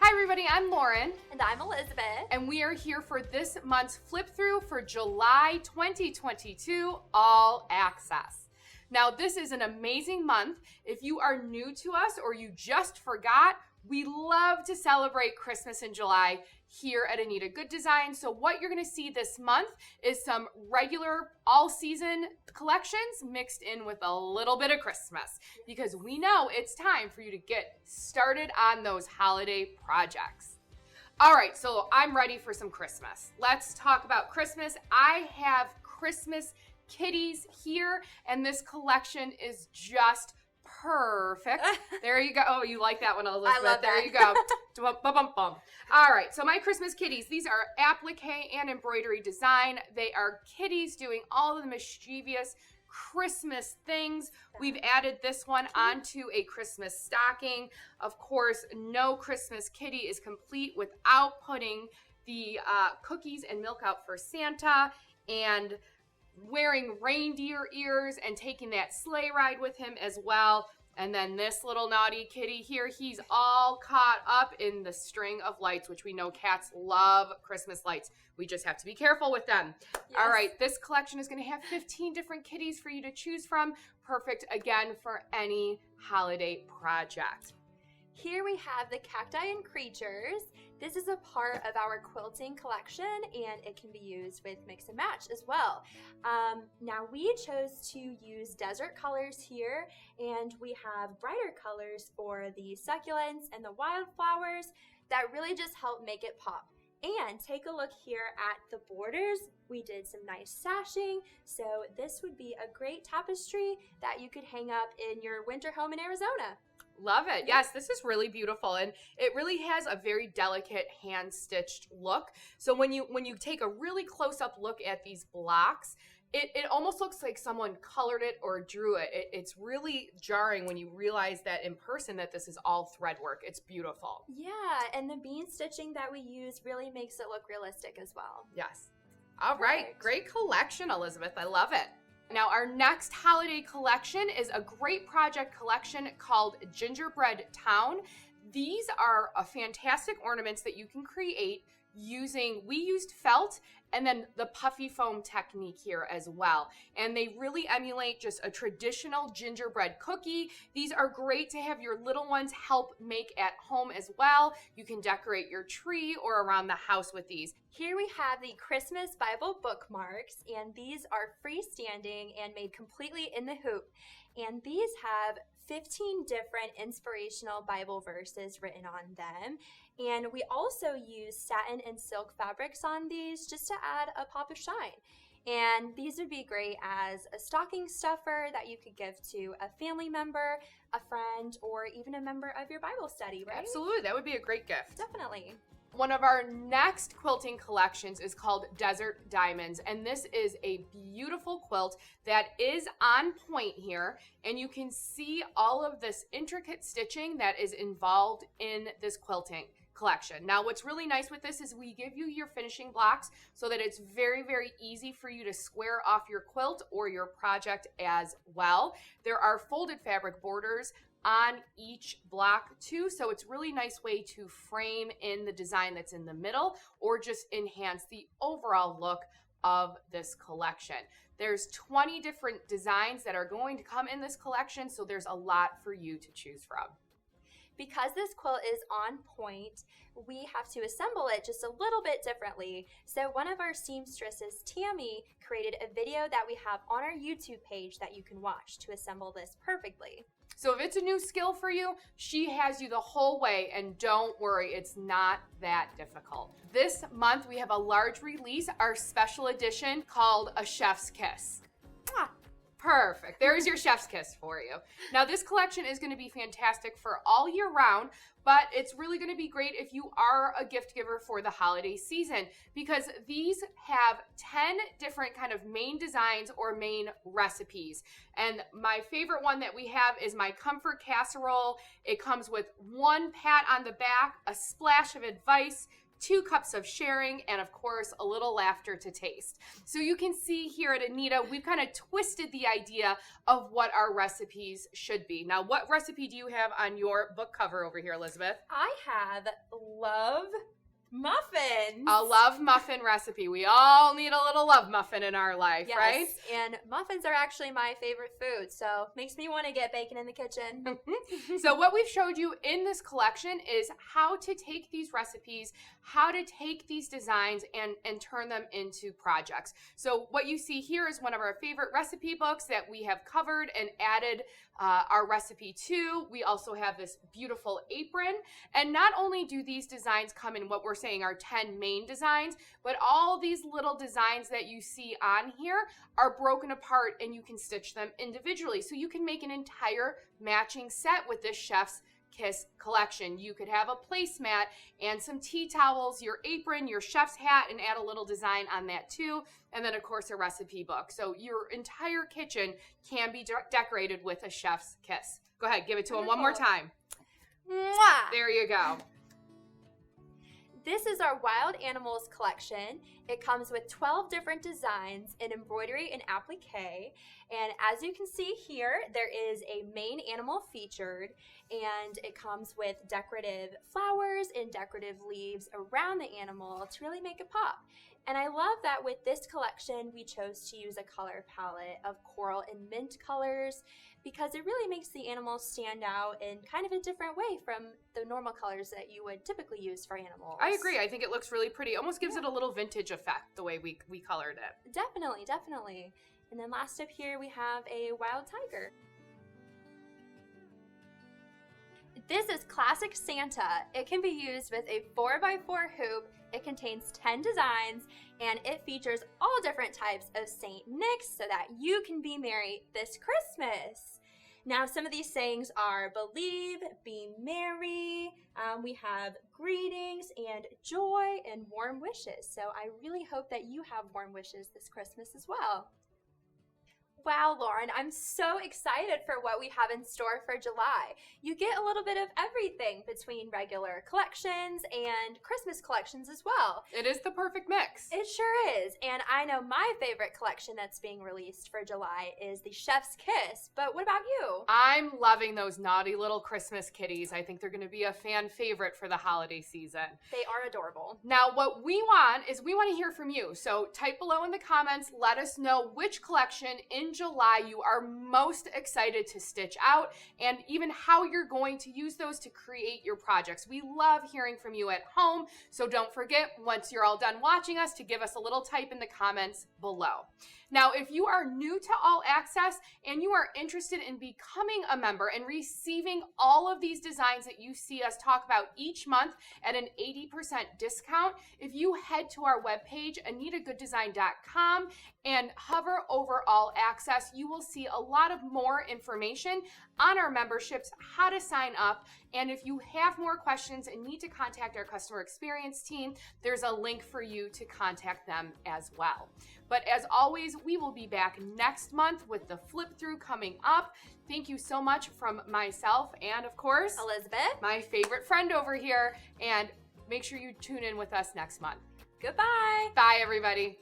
Hi everybody, I'm Lauren. And I'm Elizabeth. And we are here for this month's flip through for July 2022 All Access. Now this is an amazing month. If you are new to us or you just forgot, we love to celebrate Christmas in July here at Anita Goodesign. So what you're going to see this month is some regular all-season collections mixed in with a little bit of Christmas, because we know it's time for you to get started on those holiday projects. All right, so I'm ready for some Christmas. Let's talk about Christmas. I have Christmas kitties here, and this collection is just perfect. There you go. Oh, you like that one, Elizabeth. I love that. There you go. Bum. All right, so my Christmas kitties, these are applique and embroidery design. They are kitties doing all of the mischievous Christmas things. We've added this one onto a Christmas stocking. Of course, no Christmas kitty is complete without putting the cookies and milk out for Santa and wearing reindeer ears and taking that sleigh ride with him as well. And then this little naughty kitty here, he's all caught up in the string of lights, which we know cats love Christmas lights. We just have to be careful with them. Yes. All right, this collection is going to have 15 different kitties for you to choose from. Perfect, again, for any holiday project. Here we have the Cacti and Creatures. This is a part of our quilting collection, and it can be used with mix and match as well. Now we chose to use desert colors here, and we have brighter colors for the succulents and the wildflowers that really just help make it pop. And take a look here at the borders. We did some nice sashing, so this would be a great tapestry that you could hang up in your winter home in Arizona. Love it. Yes, this is really beautiful, and it really has a very delicate hand-stitched look. So when you take a really close-up look at these blocks, it almost looks like someone colored it or drew it. It's really jarring when you realize that in person that this is all thread work. It's beautiful. Yeah, and the bean stitching that we use really makes it look realistic as well. Yes. All right. Great collection, Elizabeth. I love it. Now, our next holiday collection is a great project collection called Gingerbread Town. These are fantastic ornaments that you can create we used felt and then the puffy foam technique here as well. And they really emulate just a traditional gingerbread cookie. These are great to have your little ones help make at home as well. You can decorate your tree or around the house with these. Here we have the Christmas Bible bookmarks, and these are freestanding and made completely in the hoop. And these have 15 different inspirational Bible verses written on them. And we also use satin and silk fabrics on these just to add a pop of shine. And these would be great as a stocking stuffer that you could give to a family member, a friend, or even a member of your Bible study, right? Absolutely, that would be a great gift. Definitely. One of our next quilting collections is called Desert Diamonds, and this is a beautiful quilt that is on point here, and you can see all of this intricate stitching that is involved in this quilting collection. Now, what's really nice with this is we give you your finishing blocks so that it's very, very easy for you to square off your quilt or your project as well. There are folded fabric borders on each block too, so it's really nice way to frame in the design that's in the middle or just enhance the overall look of this collection. There's 20 different designs that are going to come in this collection, so there's a lot for you to choose from. Because this quilt is on point, we have to assemble it just a little bit differently. So one of our seamstresses, Tammy, created a video that we have on our YouTube page that you can watch to assemble this perfectly. So if it's a new skill for you, she has you the whole way, and don't worry, it's not that difficult. This month we have a large release, our special edition called A Chef's Kiss. Perfect. There's your chef's kiss for you. Now, this collection is going to be fantastic for all year round, but it's really going to be great if you are a gift giver for the holiday season, because these have 10 different kind of main designs or main recipes. And my favorite one that we have is my comfort casserole. It comes with one pat on the back, a splash of advice, 2 cups of sharing, and of course, a little laughter to taste. So you can see here at Anita, we've kind of twisted the idea of what our recipes should be. Now, what recipe do you have on your book cover over here, Elizabeth? I have love muffins. A love muffin recipe. We all need a little love muffin in our life, Yes, right? and muffins are actually my favorite food, so makes me want to get bacon in the kitchen. So what we've showed you in this collection is how to take these recipes, how to take these designs and turn them into projects. So what you see here is one of our favorite recipe books that we have covered and added our recipe to. We also have this beautiful apron. And not only do these designs come in what we're saying are 10 main designs, but all these little designs that you see on here are broken apart and you can stitch them individually. So you can make an entire matching set with this Chef's Kiss collection. You could have a placemat and some tea towels, your apron, your chef's hat, and add a little design on that too. And then, of course, a recipe book. So your entire kitchen can be decorated with a Chef's Kiss. Go ahead, give it to him one more time. Mwah! There you go. This is our Wild Animals collection. It comes with 12 different designs in embroidery and applique. And as you can see here, there is a main animal featured, and it comes with decorative flowers and decorative leaves around the animal to really make it pop. And I love that with this collection, we chose to use a color palette of coral and mint colors because it really makes the animals stand out in kind of a different way from the normal colors that you would typically use for animals. I agree. I think it looks really pretty. Almost gives it a little vintage effect the way we colored it. Definitely, definitely. And then last up here, we have a wild tiger. This is Classic Santa. It can be used with a 4x4 hoop. It contains 10 designs, and it features all different types of Saint Nick's so that you can be merry this Christmas. Now, some of these sayings are believe, be merry, we have greetings and joy and warm wishes. So I really hope that you have warm wishes this Christmas as well. Wow, Lauren, I'm so excited for what we have in store for July. You get a little bit of everything between regular collections and Christmas collections as well. It is the perfect mix. It sure is. And I know my favorite collection that's being released for July is the Chef's Kiss. But what about you? I'm loving those naughty little Christmas kitties. I think they're going to be a fan favorite for the holiday season. They are adorable. Now, what we want is we want to hear from you. So type below in the comments, let us know which collection in July you are most excited to stitch out and even how you're going to use those to create your projects. We love hearing from you at home, so don't forget, once you're all done watching us, to give us a little type in the comments below. Now, if you are new to All Access and you are interested in becoming a member and receiving all of these designs that you see us talk about each month at an 80% discount, if you head to our webpage, AnitaGoodDesign.com, and hover over All Access, you will see a lot of more information on our memberships, how to sign up, and if you have more questions and need to contact our customer experience team, there's a link for you to contact them as well. But as always, we will be back next month with the flip through coming up. Thank you so much from myself and, of course, Elizabeth, my favorite friend over here. And make sure you tune in with us next month. goodbye. Bye, everybody.